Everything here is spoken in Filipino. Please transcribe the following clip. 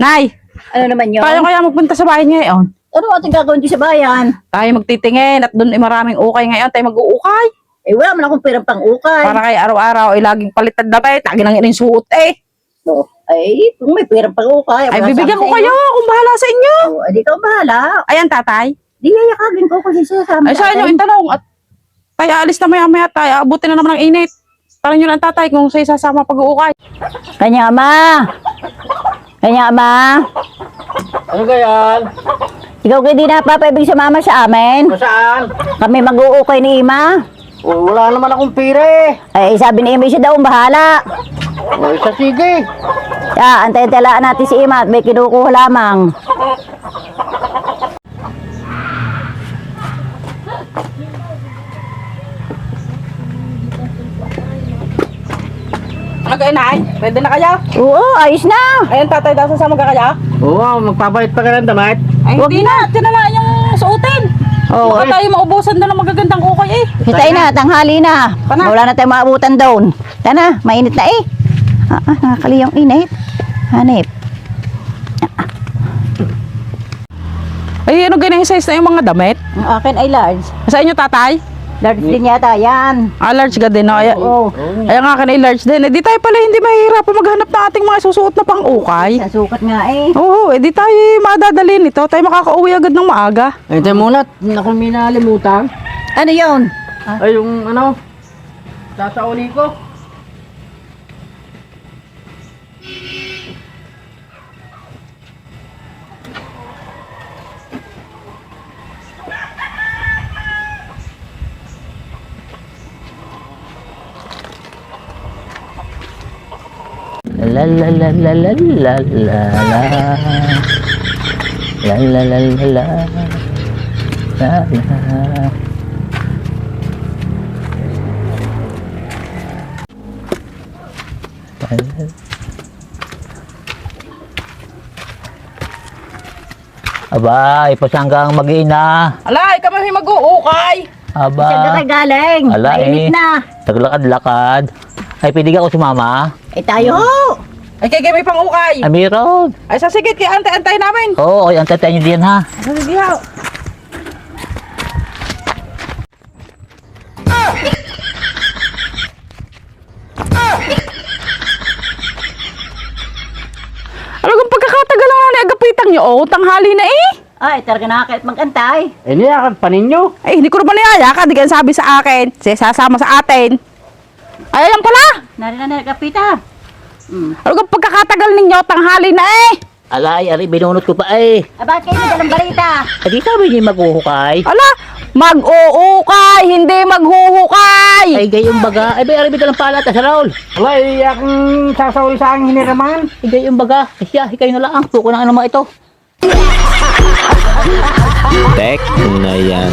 Nay, Ano naman yun? tayo kaya magpunta sa bahay ngayon? Ano ating gagawin din sa bayan? Tayo magtitingin at doon ay maraming ukay ngayon. Tayo mag-uukay. Eh, wala man akong perang pang-ukay. Para kay araw-araw ay laging palitan damit. Lagi nang ining suot eh. So, ay, kung may perang pang-ukay. Ay, wala bibigyan ko sabi sa kayo kung bahala sa inyo. inyo. Oh, di ka bahala. Ayan, tatay. Di yayakagin ko kasi sasama Ay, sa inyo itanong. At tayo alis na maya-maya tayo. Abutin na naman ng init. Parang yun ang tatay kung sa'yo sasama pag-uukay. Kanya ama. Kanya ama. Ano ganyan? Ikaw kayo di napapaibig sumama sa amin. Saan? Kami mag-uukay ni Ima. Oh, wala naman akong pira eh. Ay, sabi ni Ima siya daw ang bahala. Oh, isa sige. Antay-talaan natin si Ima at may kinukuha lamang. Ano kayo, nay? Pwede na kaya? Oo, ayos na. Ayan, tatay daw sasama ka kaya? Oo, magpapalit pa ka ng damit. Ay, hindi na. Tiyan na lang yung suotin. Oo. Baka tayo maubusan doon ng magagandang ukay eh. Hitay na, tanghali na. Pana. Wala na tayong maabutan doon. Tana, mainit na eh. Nakakali yung init. Hanip. Ay, ano ganyan size na yung mga damit? Ang akin ay large. Sa inyo, tatay? Large din yata yan. Ah, large ka din. No? Ay, Oo. ay, ang akin ay large din. Eh, di tayo pala hindi mahihirapan maghanap ng ating mga susuot na pang-ukay. Sasukat nga eh. Oo, eh di tayo madadali nito. Tayo makakauwi agad ng maaga. Ay, tayo muna. Naku, may nalimutan. Ano yun? Ay, yung ano, sasauli ko. La la la la la la la la la la la la la la. Aba, ipasanggang mag-ina. Alay, kami mag-uukay. Aba, Saan na kayo galing? Ala, Mainit eh. na. taglakad-lakad. Ay, pwede ka ako sumama? Eh tayo ho. Ay, kaya may pang-ukay. Ay, meron. Ay, sasigit, kaya antay-antay namin. Oo, ay, antay-antay nyo diyan ha. Sige, ha. Ano kung pagkakatagal lang na agapitang nyo, oh, tanghali na eh. Ay, talaga nakakait mag-antay. Eh, niyakan pa ninyo. Ay, hindi ko naman niyayaka, di ka sabi sa akin. Siya sasama sa atin. Ay, ayan pala. Narila na kapita. Ano kung pagkakatagal ninyo, tanghali na eh. Alay, ari, binunot ko pa eh. Bakit kayo nagdalang balita? Ay, di sabi niyo maghuhukay. Ala, mag-uukay, hindi maghuhukay. Ay, gayong baga. Ay, bay, ari, bitalang pala, sa Raul. Wala, akong sasauli sa aking hiniraman. Ay, gayong baga. Ay, siya, hikay na lang. Tuko na naman ito. Tek na yan.